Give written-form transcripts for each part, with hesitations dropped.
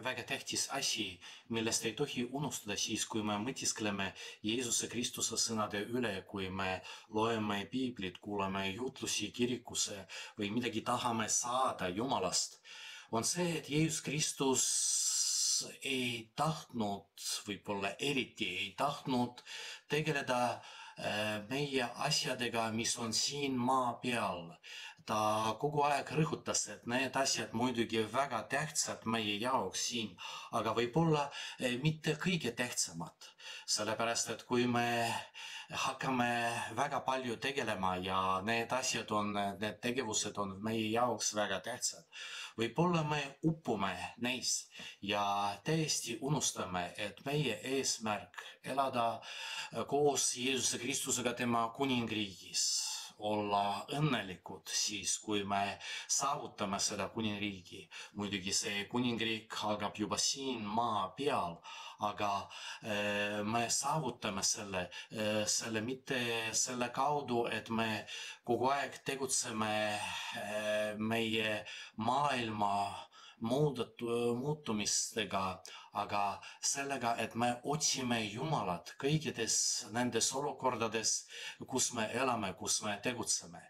väga tähtis asi, millest ei tohi unustada siis, kui me mõtiskleme Jeesuse Kristuse sõnade üle, kui me loeme piiblit, kuulame jutlusi kirikuse või midagi tahame saada Jumalast, on see, et Jeesus Kristus ei tahtnud, võib-olla eriti ei tahtnud tegeleda meie asjadega, mis on siin maa peal. Ta kogu aeg rõhutas, et need asjad muidugi väga tähtsad meie jaoks siin, aga võib-olla mitte kõige tähtsamad. Sellepärast, et kui me hakkame väga palju tegelema ja need asjad on, need tegevused on meie jaoks väga tähtsad, võib-olla me upume neis ja täiesti unustame, et meie eesmärk elada koos Jeesuse Kristusega tema kuningriigis, olla õnnelikud siis, kui me saavutame seda kuningriigi. Muidugi see kuningriik algab juba siin maa peal, aga me saavutame selle mitte selle kaudu, et me kogu aeg tegutseme meie maailma muutumistega, aga sellega, et me otsime Jumalat kõikides nendes olukordades, kus me elame, kus me tegutseme.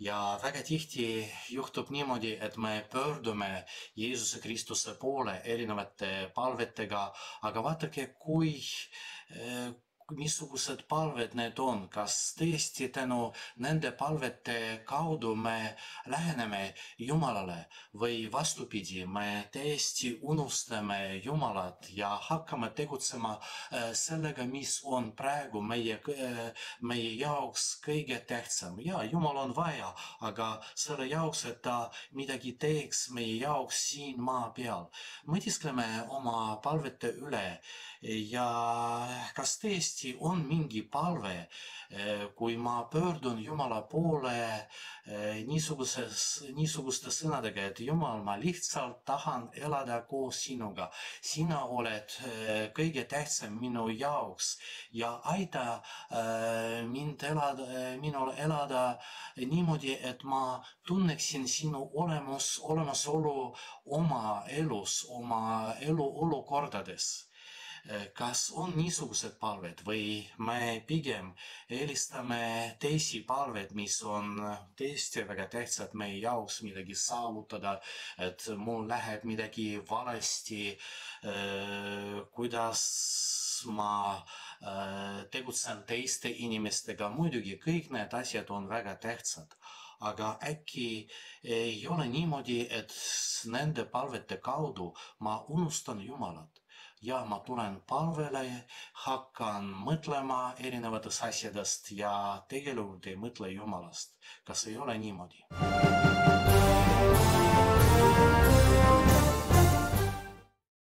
Ja väga tihti juhtub niimoodi, et me pöördume Jeesuse Kristuse poole erinevate palvetega, aga vaadake, missugused palved need on, kas tõesti tänu nende palvete kaudu me läheneme Jumalale või vastupidi, me täiesti unustame Jumalat ja hakkame tegutsema sellega, mis on praegu meie jaoks kõige tähtsam. Ja Jumal on vaja, aga selle jaoks, et ta midagi teeks meie jaoks siin maa peal. Mõtiskleme oma palvete üle ja kas tõesti on mingi palve, kui ma pöördun Jumala poole niisuguste sõnadega, et Jumal, ma lihtsalt tahan elada koos sinuga. Sina oled kõige tähtsam minu jaoks ja aita minul elada niimoodi, et ma tunneksin sinu olemasolu oma elus, oma eluolukordades. Kas on niisugused palved või me pigem eelistame teisi palved, mis on tõesti väga tähtsad meie jaoks midagi saavutada, et mul läheb midagi valesti, kuidas ma tegutsen teiste inimestega. Muidugi kõik need asjad on väga tähtsad, aga äkki ei ole niimoodi, et nende palvete kaudu ma unustan Jumalat. Ja ma tulen palvele, hakkan mõtlema erinevatest asjadest ja tegelikult ei mõtle Jumalast. Kas ei ole niimoodi?